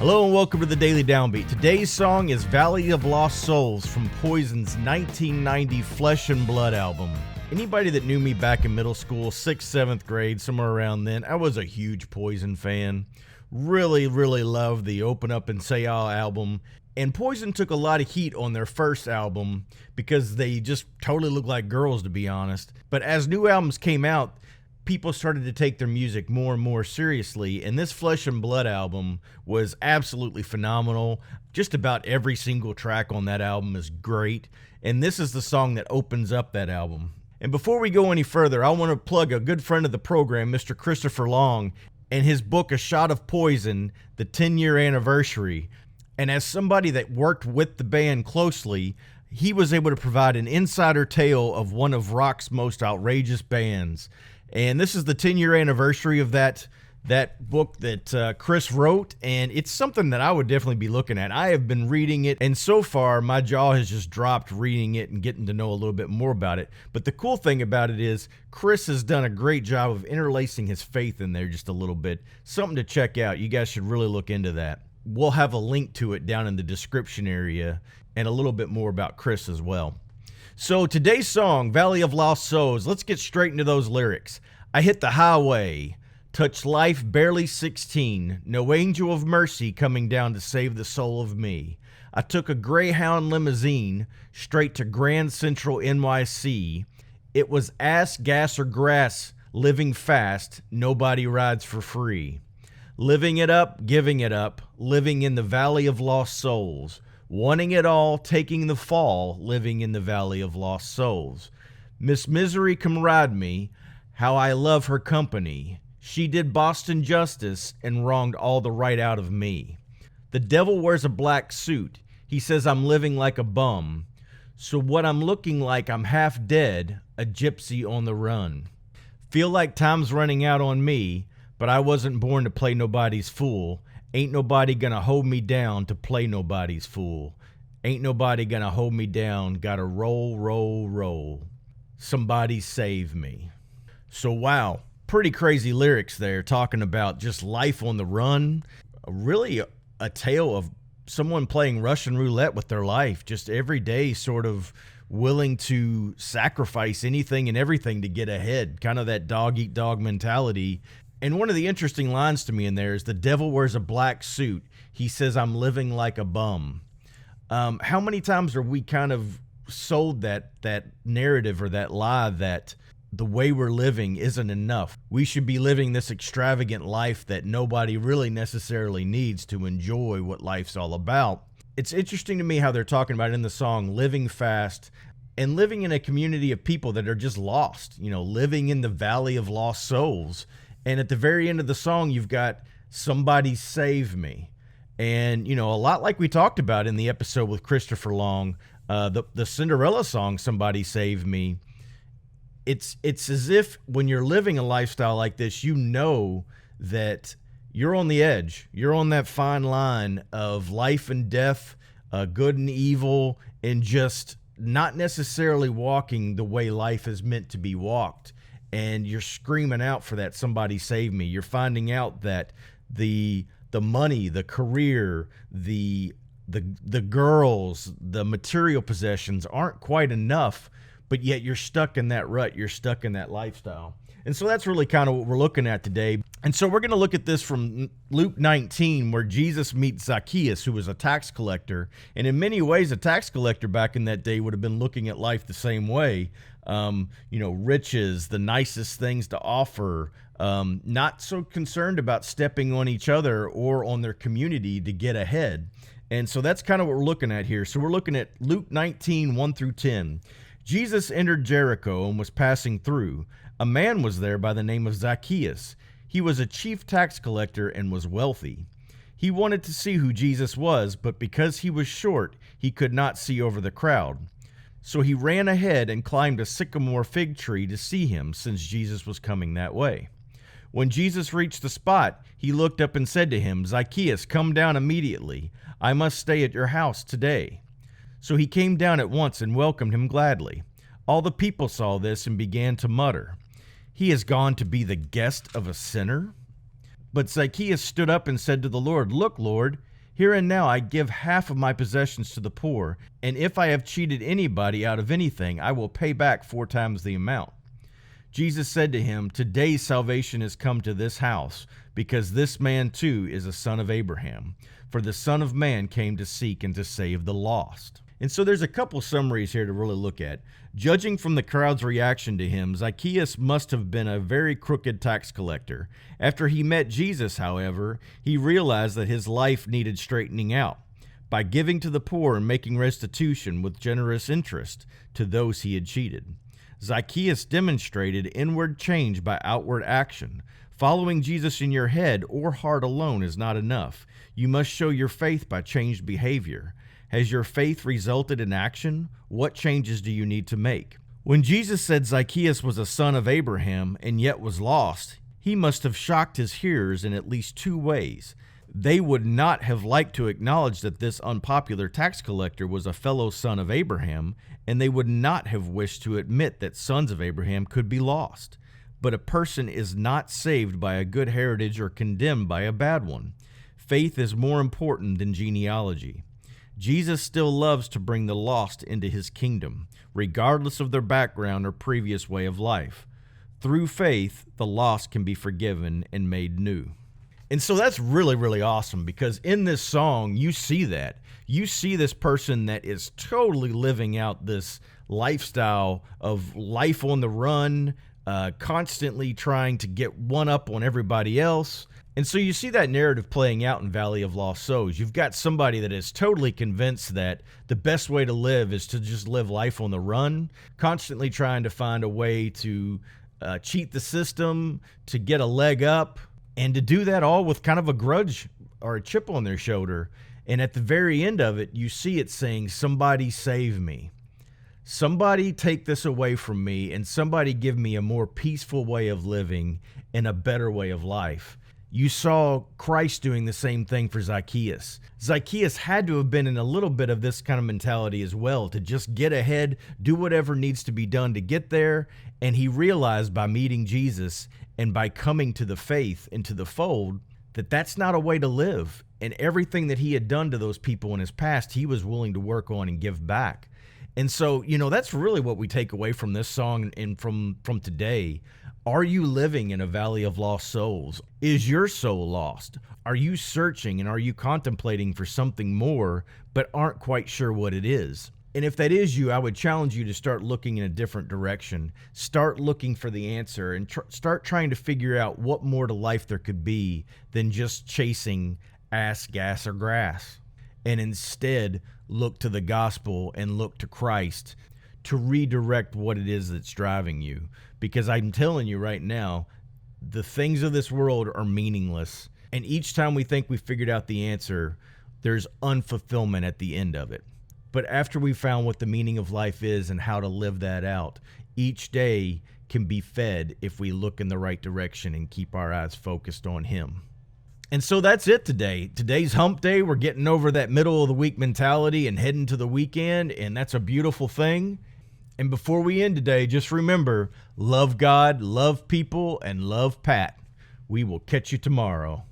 Hello and welcome to the Daily Downbeat. Today's song is Valley of Lost Souls from Poison's 1990 Flesh and Blood album. Anybody that knew me back in middle school, 6th, 7th grade, somewhere around then, I was a huge Poison fan. Really loved the Open Up and Say Ah album. And Poison took a lot of heat on their first album because they just totally looked like girls, to be honest. But as new albums came out, people started to take their music more and more seriously, and this Flesh and Blood album was absolutely phenomenal. Just about every single track on that album is great, and this is the song that opens up that album. And before we go any further, I want to plug a good friend of the program, Mr. Christopher Long, and his book, A Shot of Poison, the 10-year anniversary. And as somebody that worked with the band closely, he was able to provide an insider tale of one of rock's most outrageous bands. And this is the 10-year anniversary of that book that Chris wrote, and it's something that I would definitely be looking at. I have been reading it, and so far my jaw has just dropped reading it and getting to know a little bit more about it. But the cool thing about it is Chris has done a great job of interlacing his faith in there just a little bit. Something to check out. You guys should really look into that. We'll have a link to it down in the description area and a little bit more about Chris as well. So today's song, Valley of Lost Souls, let's get straight into those lyrics. I hit the highway, touched life barely 16, no angel of mercy coming down to save the soul of me. I took a Greyhound limousine straight to Grand Central NYC. It was ass, gas, or grass, living fast, nobody rides for free. Living it up, giving it up, living in the Valley of Lost Souls. Wanting it all, taking the fall, living in the Valley of Lost Souls. Miss Misery come ride me, how I love her company. She did Boston justice and wronged all the right out of me. The devil wears a black suit. He says I'm living like a bum. So what I'm looking like, I'm half dead, a gypsy on the run. Feel like time's running out on me, but I wasn't born to play nobody's fool. Ain't nobody gonna hold me down to play nobody's fool. Ain't nobody gonna hold me down, gotta roll, roll, roll. Somebody save me. So wow, pretty crazy lyrics there, talking about just life on the run. Really a tale of someone playing Russian roulette with their life, just every day sort of willing to sacrifice anything and everything to get ahead. Kind of that dog-eat-dog mentality. And one of the interesting lines to me in there is the devil wears a black suit. He says, I'm living like a bum. How many times are we kind of sold that narrative or that lie that the way we're living isn't enough? We should be living this extravagant life that nobody really necessarily needs to enjoy what life's all about. It's interesting to me how they're talking about in the song living fast and living in a community of people that are just lost, living in the Valley of Lost Souls. And at the very end of the song, you've got Somebody Save Me. And, a lot like we talked about in the episode with Christopher Long, the Cinderella song, Somebody Save Me, it's as if when you're living a lifestyle like this, you know that you're on the edge. You're on that fine line of life and death, good and evil, and just not necessarily walking the way life is meant to be walked. And you're screaming out for that somebody save me. You're finding out that the money, the career, the girls, the material possessions aren't quite enough, but yet you're stuck in that rut. You're stuck in that lifestyle. And so that's really kind of what we're looking at today. And so we're going to look at this from Luke 19, where Jesus meets Zacchaeus, who was a tax collector. And in many ways, a tax collector back in that day would have been looking at life the same way. Riches, the nicest things to offer, not so concerned about stepping on each other or on their community to get ahead. And so that's kind of what we're looking at here. So we're looking at Luke 19, 1 through 10. Jesus entered Jericho and was passing through. A man was there by the name of Zacchaeus. He was a chief tax collector and was wealthy. He wanted to see who Jesus was, but because he was short, he could not see over the crowd. So he ran ahead and climbed a sycamore-fig tree to see him, since Jesus was coming that way. When Jesus reached the spot, he looked up and said to him, Zacchaeus, come down immediately. I must stay at your house today. So he came down at once and welcomed him gladly. All the people saw this and began to mutter, He has gone to be the guest of a sinner? But Zacchaeus stood up and said to the Lord, Look, Lord, Here and now I give half of my possessions to the poor, and if I have cheated anybody out of anything, I will pay back 4 times the amount." Jesus said to him, "Today salvation has come to this house, because this man too is a son of Abraham. For the Son of Man came to seek and to save the lost." And so there's a couple summaries here to really look at. Judging from the crowd's reaction to him, Zacchaeus must have been a very crooked tax collector. After he met Jesus, however, he realized that his life needed straightening out. By giving to the poor and making restitution with generous interest to those he had cheated, Zacchaeus demonstrated inward change by outward action. Following Jesus in your head or heart alone is not enough. You must show your faith by changed behavior. Has your faith resulted in action? What changes do you need to make? When Jesus said Zacchaeus was a son of Abraham and yet was lost, he must have shocked his hearers in at least 2 ways. They would not have liked to acknowledge that this unpopular tax collector was a fellow son of Abraham, and they would not have wished to admit that sons of Abraham could be lost. But a person is not saved by a good heritage or condemned by a bad one. Faith is more important than genealogy. Jesus still loves to bring the lost into his kingdom, regardless of their background or previous way of life. Through faith, the lost can be forgiven and made new. And so that's really, really awesome, because in this song, you see that. You see this person that is totally living out this lifestyle of life on the run, constantly trying to get one up on everybody else. And so you see that narrative playing out in Valley of Lost Souls. You've got somebody that is totally convinced that the best way to live is to just live life on the run, constantly trying to find a way to cheat the system, to get a leg up, and to do that all with kind of a grudge or a chip on their shoulder. And at the very end of it, you see it saying, "Somebody save me. Somebody take this away from me, and somebody give me a more peaceful way of living and a better way of life." You saw Christ doing the same thing for Zacchaeus. Zacchaeus had to have been in a little bit of this kind of mentality as well, to just get ahead, do whatever needs to be done to get there. And he realized by meeting Jesus and by coming to the faith and to the fold that that's not a way to live. And everything that he had done to those people in his past, he was willing to work on and give back. And so, that's really what we take away from this song and from today. Are you living in a valley of lost souls? Is your soul lost? Are you searching and are you contemplating for something more, but aren't quite sure what it is? And if that is you, I would challenge you to start looking in a different direction. Start looking for the answer and start trying to figure out what more to life there could be than just chasing ass, gas, or grass. And instead, look to the gospel and look to Christ to redirect what it is that's driving you. Because I'm telling you right now, the things of this world are meaningless. And each time we think we figured out the answer, there's unfulfillment at the end of it. But after we found what the meaning of life is and how to live that out, each day can be fed if we look in the right direction and keep our eyes focused on Him. And so that's it today. Today's hump day. We're getting over that middle of the week mentality and heading to the weekend, and that's a beautiful thing. And before we end today, just remember, love God, love people, and love Pat. We will catch you tomorrow.